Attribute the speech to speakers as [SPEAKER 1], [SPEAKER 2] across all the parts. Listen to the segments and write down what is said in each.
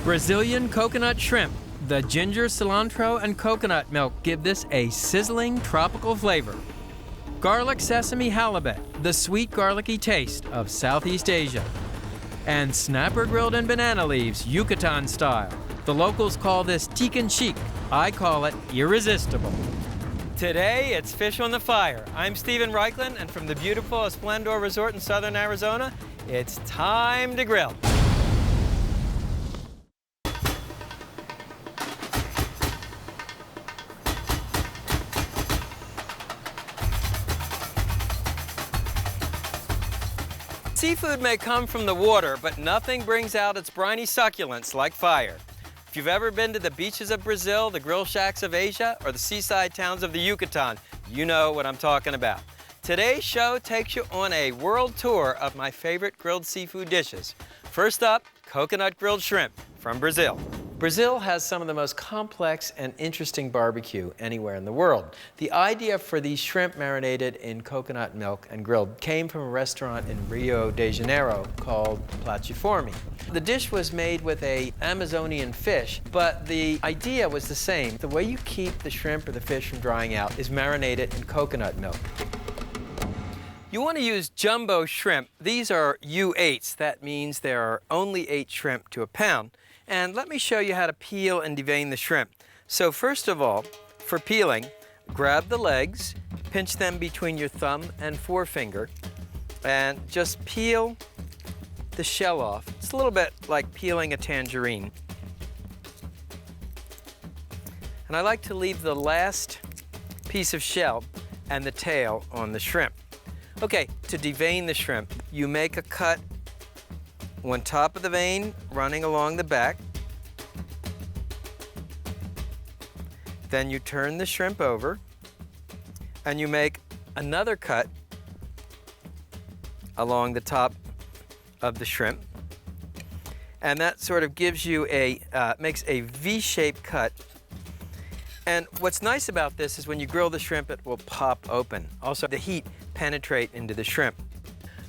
[SPEAKER 1] Brazilian coconut shrimp. The ginger, cilantro, and coconut milk give this a sizzling tropical flavor. Garlic sesame halibut, the sweet garlicky taste of Southeast Asia. And snapper grilled in banana leaves, Yucatan style. The locals call this Teak and Chic. I call it irresistible. Today, it's Fish on the Fire. I'm Stephen Raichlen, and from the beautiful Esplendor Resort in southern Arizona, it's time to grill. Seafood may come from the water, but nothing brings out its briny succulence like fire. If you've ever been to the beaches of Brazil, the grill shacks of Asia, or the seaside towns of the Yucatan, you know what I'm talking about. Today's show takes you on a world tour of my favorite grilled seafood dishes. First up, coconut grilled shrimp from Brazil. Brazil has some of the most complex and interesting barbecue anywhere in the world. The idea for these shrimp marinated in coconut milk and grilled came from a restaurant in Rio de Janeiro called Platiforme. The dish was made with an Amazonian fish, but the idea was the same. The way you keep the shrimp or the fish from drying out is marinate it in coconut milk. You want to use jumbo shrimp. These are U8s. That means there are only 8 shrimp to a pound. And let me show you how to peel and devein the shrimp. So first of all, for peeling, grab the legs, pinch them between your thumb and forefinger, and just peel the shell off. It's a little bit like peeling a tangerine. And I like to leave the last piece of shell and the tail on the shrimp. Okay, to devein the shrimp, you make a cut on top of the vein, running along the back. Then you turn the shrimp over, and you make another cut along the top of the shrimp. And that sort of gives you makes a V-shaped cut. And what's nice about this is when you grill the shrimp, it will pop open. Also, the heat penetrate into the shrimp.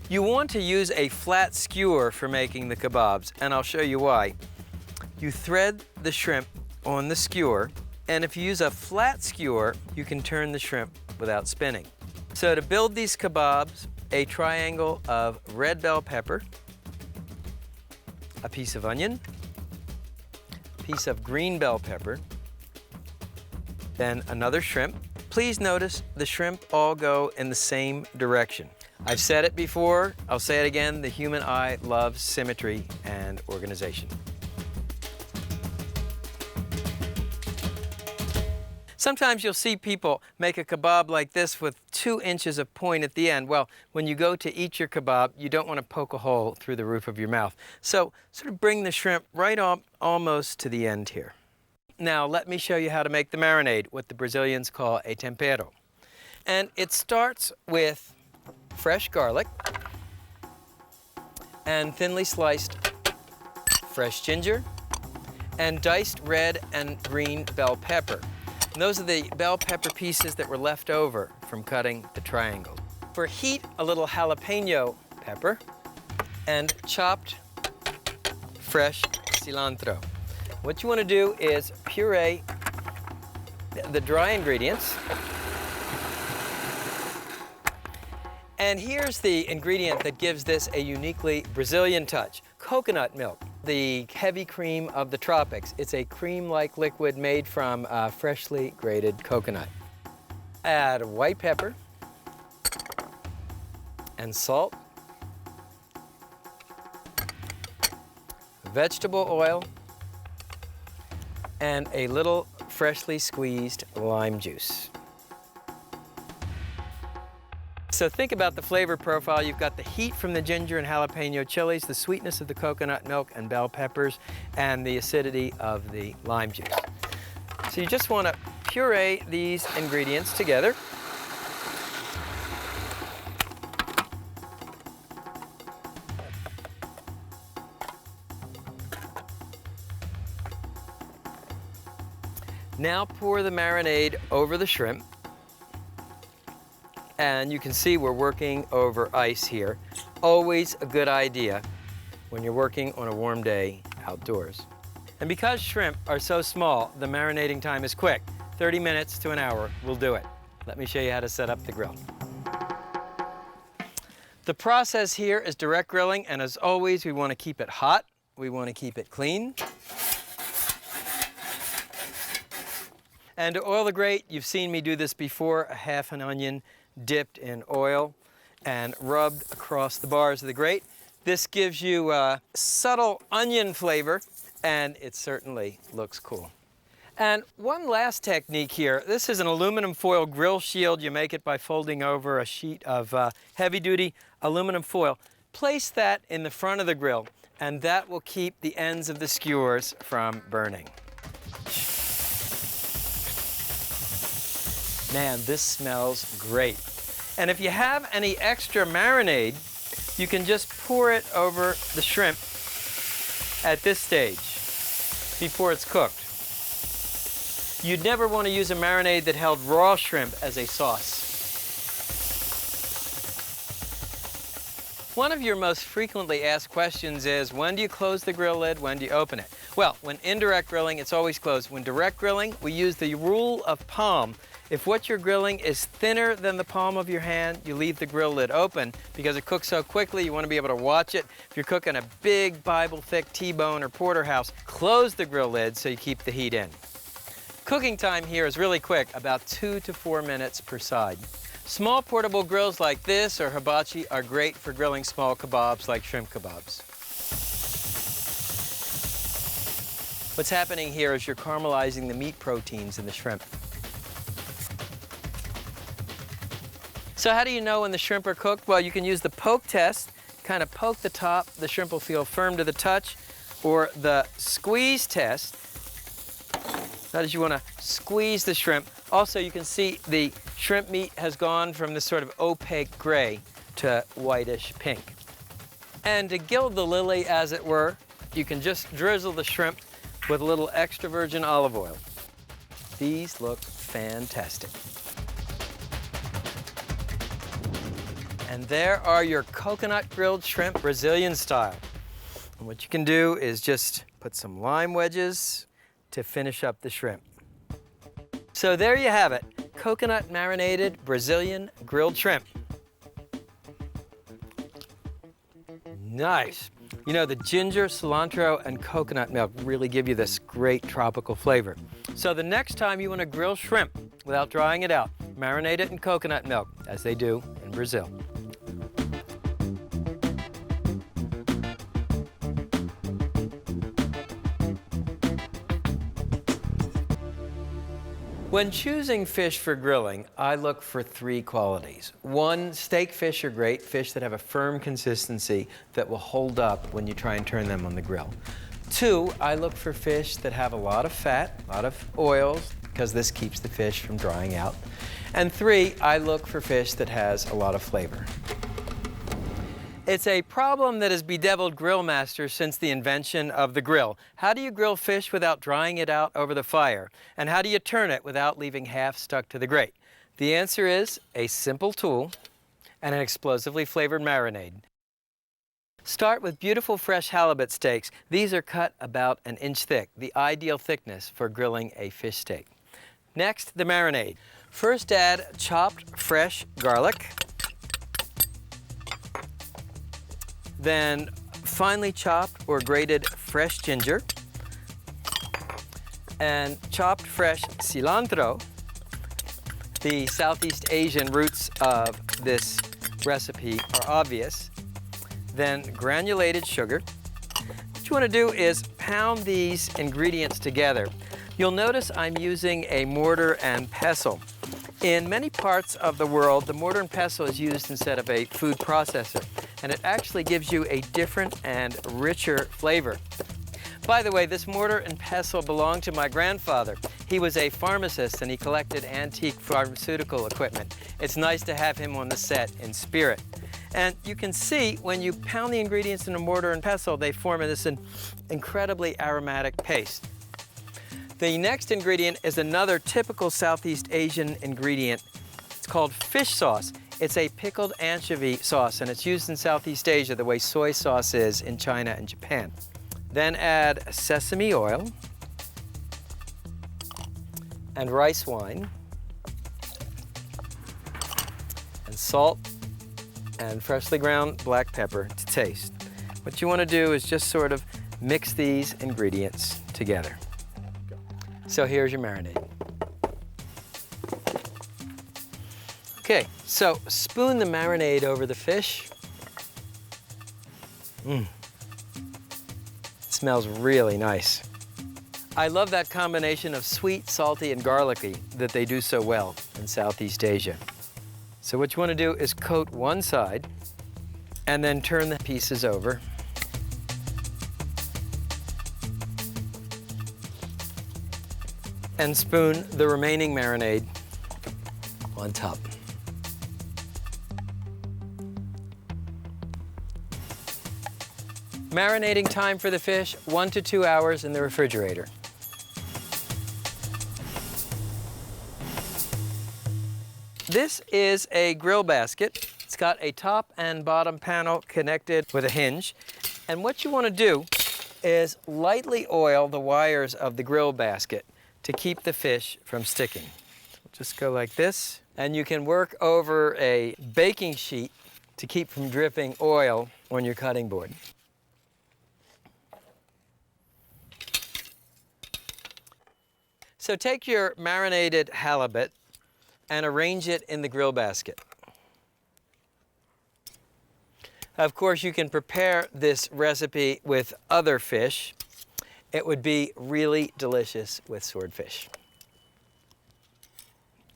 [SPEAKER 1] You want to use a flat skewer for making the kebabs, and I'll show you why. You thread the shrimp on the skewer, and if you use a flat skewer, you can turn the shrimp without spinning. So to build these kebabs, a triangle of red bell pepper, a piece of onion, a piece of green bell pepper, then another shrimp. Please notice the shrimp all go in the same direction. I've said it before, I'll say it again, the human eye loves symmetry and organization. Sometimes you'll see people make a kebab like this with 2 inches of point at the end. Well, when you go to eat your kebab, you don't want to poke a hole through the roof of your mouth. So sort of bring the shrimp right up almost to the end here. Now let me show you how to make the marinade, what the Brazilians call a tempero. And it starts with fresh garlic and thinly sliced fresh ginger and diced red and green bell pepper. And those are the bell pepper pieces that were left over from cutting the triangle. For heat, a little jalapeno pepper and chopped fresh cilantro. What you want to do is puree the dry ingredients. And here's the ingredient that gives this a uniquely Brazilian touch: coconut milk, the heavy cream of the tropics. It's a cream-like liquid made from freshly grated coconut. Add white pepper and salt, vegetable oil, and a little freshly squeezed lime juice. So think about the flavor profile. You've got the heat from the ginger and jalapeno chilies, the sweetness of the coconut milk and bell peppers, and the acidity of the lime juice. So you just want to puree these ingredients together. Now pour the marinade over the shrimp. And you can see we're working over ice here. Always a good idea when you're working on a warm day outdoors. And because shrimp are so small, the marinating time is quick. 30 minutes to an hour will do it. Let me show you how to set up the grill. The process here is direct grilling, and as always, we want to keep it hot. We want to keep it clean. And to oil the grate, you've seen me do this before, a half an onion dipped in oil and rubbed across the bars of the grate. This gives you a subtle onion flavor, and it certainly looks cool. And one last technique here. This is an aluminum foil grill shield. You make it by folding over a sheet of heavy-duty aluminum foil. Place that in the front of the grill, and that will keep the ends of the skewers from burning. Man, this smells great. And if you have any extra marinade, you can just pour it over the shrimp at this stage before it's cooked. You'd never want to use a marinade that held raw shrimp as a sauce. One of your most frequently asked questions is, when do you close the grill lid, when do you open it? Well, when indirect grilling, it's always closed. When direct grilling, we use the rule of palm. If what you're grilling is thinner than the palm of your hand, you leave the grill lid open because it cooks so quickly, you want to be able to watch it. If you're cooking a big Bible-thick T-bone or porterhouse, close the grill lid so you keep the heat in. Cooking time here is really quick, about 2 to 4 minutes per side. Small portable grills like this or hibachi are great for grilling small kebabs like shrimp kebabs. What's happening here is you're caramelizing the meat proteins in the shrimp. So how do you know when the shrimp are cooked? Well, you can use the poke test, kind of poke the top, the shrimp will feel firm to the touch, or the squeeze test. That is, you want to squeeze the shrimp. Also, you can see the shrimp meat has gone from this sort of opaque gray to whitish pink. And to gild the lily, as it were, you can just drizzle the shrimp with a little extra virgin olive oil. These look fantastic. And there are your coconut grilled shrimp Brazilian style. And what you can do is just put some lime wedges to finish up the shrimp. So there you have it, coconut marinated Brazilian grilled shrimp. Nice. You know, the ginger, cilantro, and coconut milk really give you this great tropical flavor. So the next time you want to grill shrimp without drying it out, marinate it in coconut milk, as they do in Brazil. When choosing fish for grilling, I look for 3 qualities. 1, steak fish are great, fish that have a firm consistency that will hold up when you try and turn them on the grill. 2, I look for fish that have a lot of fat, a lot of oils, because this keeps the fish from drying out. And 3, I look for fish that has a lot of flavor. It's a problem that has bedeviled grill masters since the invention of the grill. How do you grill fish without drying it out over the fire? And how do you turn it without leaving half stuck to the grate? The answer is a simple tool and an explosively flavored marinade. Start with beautiful fresh halibut steaks. These are cut about 1 inch thick, the ideal thickness for grilling a fish steak. Next, the marinade. First add chopped fresh garlic. Then finely chopped or grated fresh ginger and chopped fresh cilantro. The Southeast Asian roots of this recipe are obvious. Then granulated sugar. What you want to do is pound these ingredients together. You'll notice I'm using a mortar and pestle. In many parts of the world, the mortar and pestle is used instead of a food processor, and it actually gives you a different and richer flavor. By the way, this mortar and pestle belonged to my grandfather. He was a pharmacist and he collected antique pharmaceutical equipment. It's nice to have him on the set in spirit. And you can see when you pound the ingredients in a mortar and pestle, they form this incredibly aromatic paste. The next ingredient is another typical Southeast Asian ingredient. It's called fish sauce. It's a pickled anchovy sauce, and it's used in Southeast Asia the way soy sauce is in China and Japan. Then add sesame oil and rice wine and salt and freshly ground black pepper to taste. What you want to do is just sort of mix these ingredients together. So here's your marinade. Okay, so spoon the marinade over the fish. It smells really nice. I love that combination of sweet, salty, and garlicky that they do so well in Southeast Asia. So what you want to do is coat one side and then turn the pieces over. And spoon the remaining marinade on top. Marinating time for the fish, 1 to 2 hours in the refrigerator. This is a grill basket. It's got a top and bottom panel connected with a hinge. And what you want to do is lightly oil the wires of the grill basket to keep the fish from sticking. Just go like this, and you can work over a baking sheet to keep from dripping oil on your cutting board. So take your marinated halibut and arrange it in the grill basket. Of course, you can prepare this recipe with other fish. It would be really delicious with swordfish.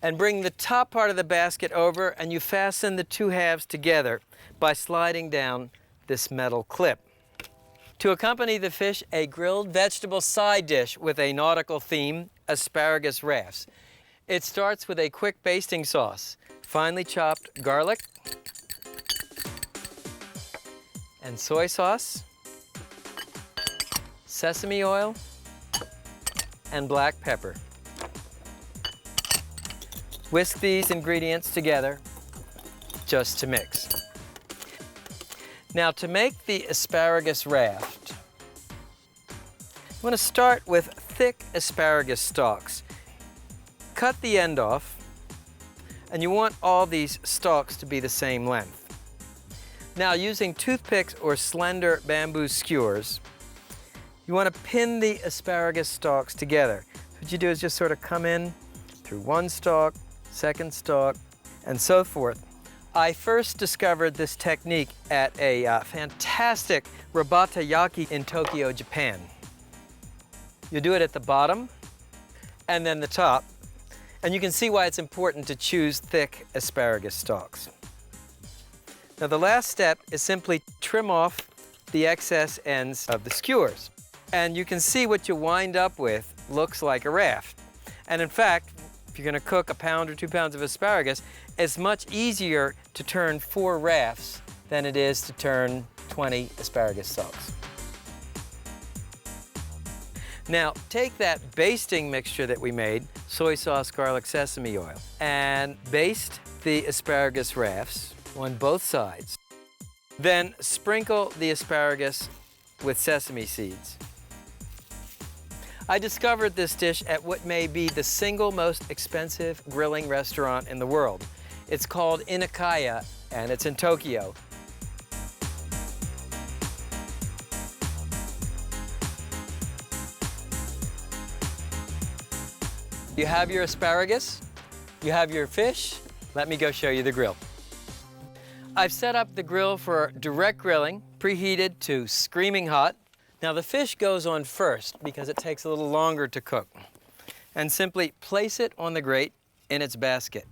[SPEAKER 1] And bring the top part of the basket over, and you fasten the two halves together by sliding down this metal clip. To accompany the fish, a grilled vegetable side dish with a nautical theme, asparagus rafts. It starts with a quick basting sauce, finely chopped garlic and soy sauce, sesame oil, and black pepper. Whisk these ingredients together just to mix. Now, to make the asparagus raft, I'm going to start with thick asparagus stalks. Cut the end off, and you want all these stalks to be the same length. Now, using toothpicks or slender bamboo skewers, you want to pin the asparagus stalks together. What you do is just sort of come in through one stalk, second stalk, and so forth. I first discovered this technique at a fantastic rabatayaki in Tokyo, Japan. You do it at the bottom and then the top, and you can see why it's important to choose thick asparagus stalks. Now, the last step is simply trim off the excess ends of the skewers, and you can see what you wind up with looks like a raft. And in fact, if you're going to cook 1 pound or 2 pounds of asparagus, it's much easier to turn 4 rafts than it is to turn 20 asparagus stalks. Now, take that basting mixture that we made, soy sauce, garlic, sesame oil, and baste the asparagus rafts on both sides. Then sprinkle the asparagus with sesame seeds. I discovered this dish at what may be the single most expensive grilling restaurant in the world. It's called Inakaya, and it's in Tokyo. You have your asparagus, you have your fish. Let me go show you the grill. I've set up the grill for direct grilling, preheated to screaming hot. Now, the fish goes on first because it takes a little longer to cook. And simply place it on the grate in its basket.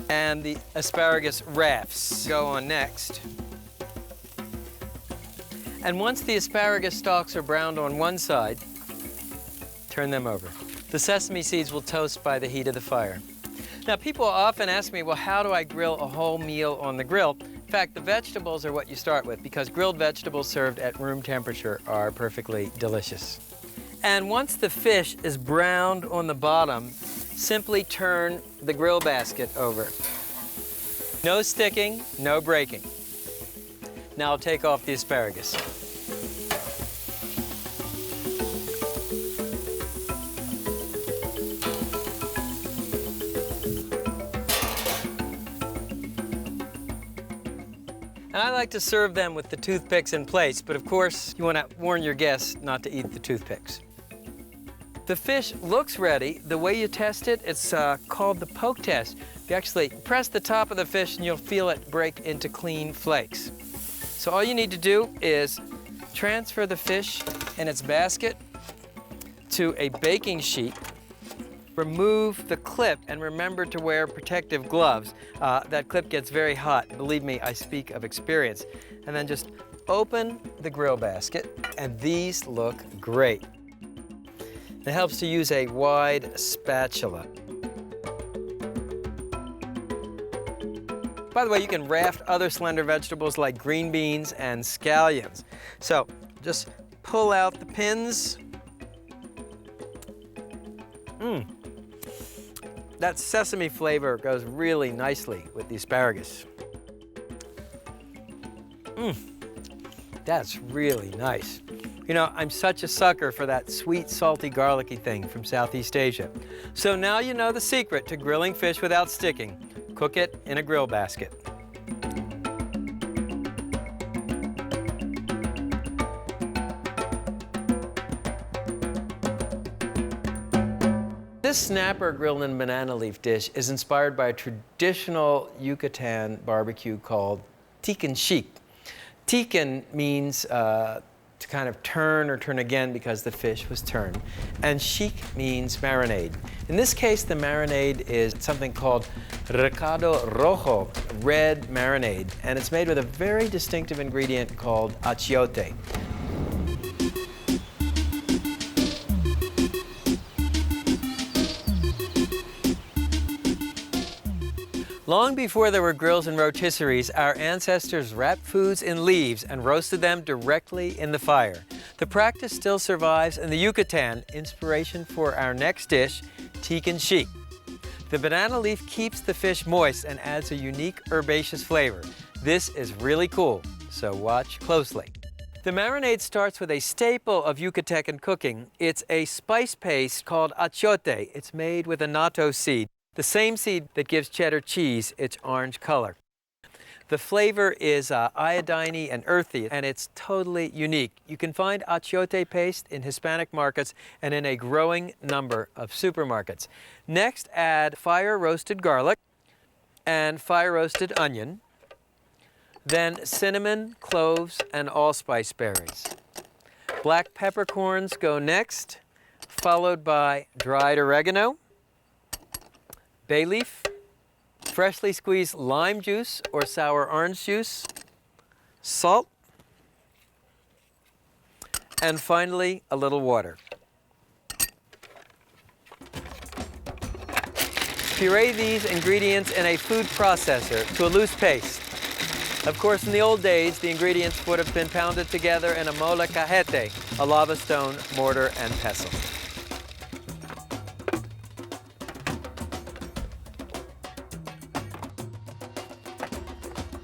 [SPEAKER 1] And the asparagus rafts go on next. And once the asparagus stalks are browned on one side, turn them over. The sesame seeds will toast by the heat of the fire. Now, people often ask me, well, how do I grill a whole meal on the grill? In fact, the vegetables are what you start with, because grilled vegetables served at room temperature are perfectly delicious. And once the fish is browned on the bottom, simply turn the grill basket over. No sticking, no breaking. Now I'll take off the asparagus. And I like to serve them with the toothpicks in place, but of course, you want to warn your guests not to eat the toothpicks. The fish looks ready. The way you test it, it's called the poke test. You actually press the top of the fish and you'll feel it break into clean flakes. So all you need to do is transfer the fish in its basket to a baking sheet. Remove the clip and remember to wear protective gloves. That clip gets very hot. Believe me, I speak of experience. And then just open the grill basket, and these look great. It helps to use a wide spatula. By the way, you can raft other slender vegetables like green beans and scallions. So just pull out the pins. That sesame flavor goes really nicely with the asparagus. That's really nice. You know, I'm such a sucker for that sweet, salty, garlicky thing from Southeast Asia. So now you know the secret to grilling fish without sticking. Cook it in a grill basket. This snapper grilled in banana leaf dish is inspired by a traditional Yucatan barbecue called Teak and Chic. Teak means to kind of turn or turn again because the fish was turned. And chic means marinade. In this case, the marinade is something called recado rojo, red marinade, and it's made with a very distinctive ingredient called achiote. Long before there were grills and rotisseries, our ancestors wrapped foods in leaves and roasted them directly in the fire. The practice still survives in the Yucatan, inspiration for our next dish, Teak and Chic. The banana leaf keeps the fish moist and adds a unique herbaceous flavor. This is really cool, so watch closely. The marinade starts with a staple of Yucatecan cooking. It's a spice paste called achiote. It's made with annatto seed, the same seed that gives cheddar cheese its orange color. The flavor is iodine and earthy, and it's totally unique. You can find achiote paste in Hispanic markets and in a growing number of supermarkets. Next, add fire-roasted garlic and fire-roasted onion, then cinnamon, cloves, and allspice berries. Black peppercorns go next, followed by dried oregano, bay leaf, freshly squeezed lime juice or sour orange juice, salt, and finally a little water. Puree these ingredients in a food processor to a loose paste. Of course, in the old days, the ingredients would have been pounded together in a molcajete, a lava stone, mortar, and pestle.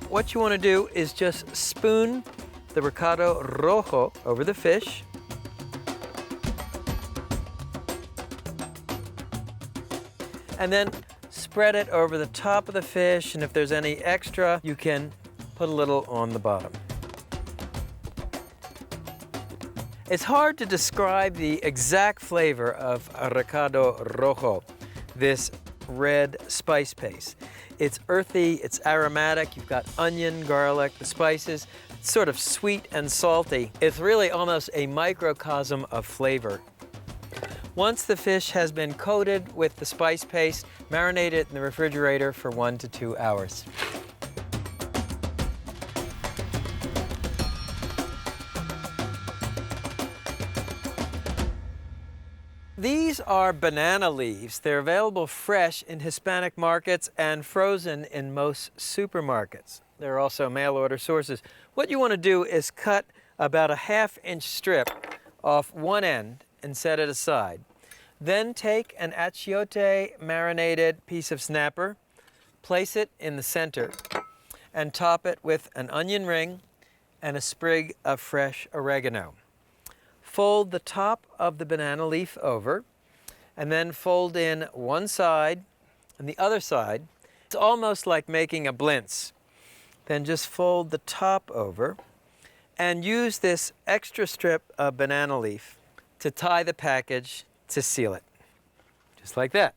[SPEAKER 1] What you want to do is just spoon the recado rojo over the fish. And then spread it over the top of the fish, and if there's any extra, you can put a little on the bottom. It's hard to describe the exact flavor of recado rojo, this red spice paste. It's earthy, it's aromatic, you've got onion, garlic, the spices. It's sort of sweet and salty. It's really almost a microcosm of flavor. Once the fish has been coated with the spice paste, marinate it in the refrigerator for 1 to 2 hours. These are banana leaves. They're available fresh in Hispanic markets and frozen in most supermarkets. There are also mail-order sources. What you want to do is cut about a ½ inch strip off one end and set it aside. Then take an achiote marinated piece of snapper, place it in the center, and top it with an onion ring and a sprig of fresh oregano. Fold the top of the banana leaf over, and then fold in one side and the other side. It's almost like making a blintz. Then just fold the top over and use this extra strip of banana leaf to tie the package to seal it. Just like that.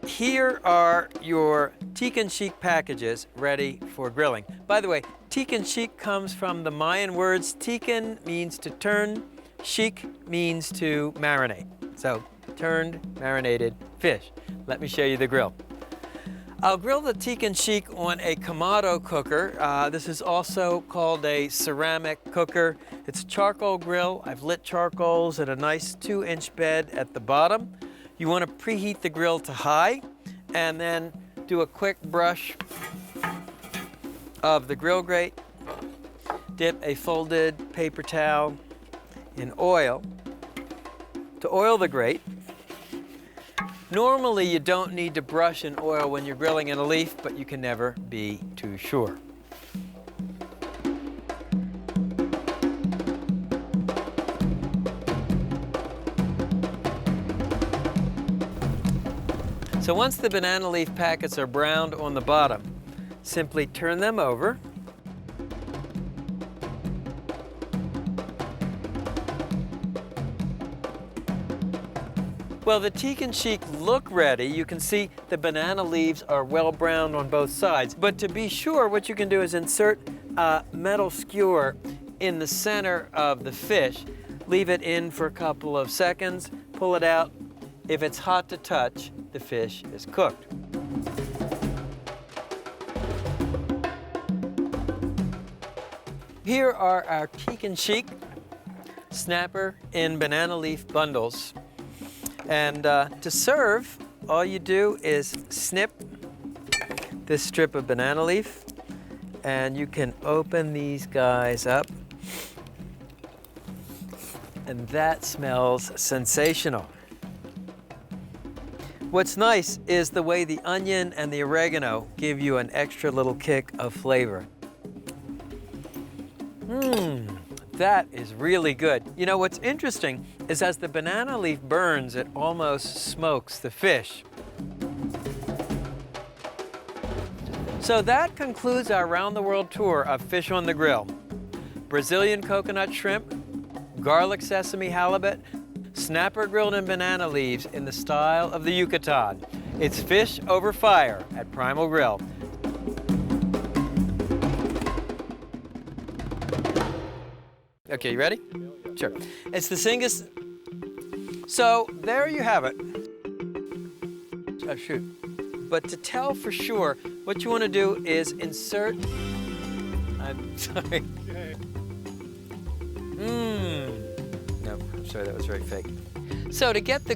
[SPEAKER 1] Here are your Teak and Chic packages ready for grilling. By the way, Teak and Chic comes from the Mayan words. Teak means to turn, chic means to marinate. So, turned, marinated fish. Let me show you the grill. I'll grill the Teak and Chic on a Kamado cooker. This is also called a ceramic cooker. It's a charcoal grill. I've lit charcoals at a nice 2-inch bed at the bottom. You want to preheat the grill to high and then do a quick brush of the grill grate. Dip a folded paper towel in oil to oil the grate. Normally you don't need to brush in oil when you're grilling in a leaf, but you can never be too sure. So once the banana leaf packets are browned on the bottom, simply turn them over. Well, the Teak and Chic look ready. You can see the banana leaves are well browned on both sides. But to be sure, what you can do is insert a metal skewer in the center of the fish. Leave it in for a couple of seconds, pull it out. If it's hot to touch, the fish is cooked. Here are our Teak and Chic snapper in banana leaf bundles. And to serve, all you do is snip this strip of banana leaf, and you can open these guys up. And that smells sensational. What's nice is the way the onion and the oregano give you an extra little kick of flavor. That is really good. You know, what's interesting is as the banana leaf burns, it almost smokes the fish. So that concludes our round-the-world tour of Fish on the Grill. Brazilian coconut shrimp, garlic sesame halibut, snapper grilled in banana leaves in the style of the Yucatan. It's fish over fire at Primal Grill. Okay, you ready? Sure. It's the singest. So there you have it. Oh, shoot. But to tell for sure, what you want to do is insert. I'm sorry. No, I'm sorry, that was very fake. So to get the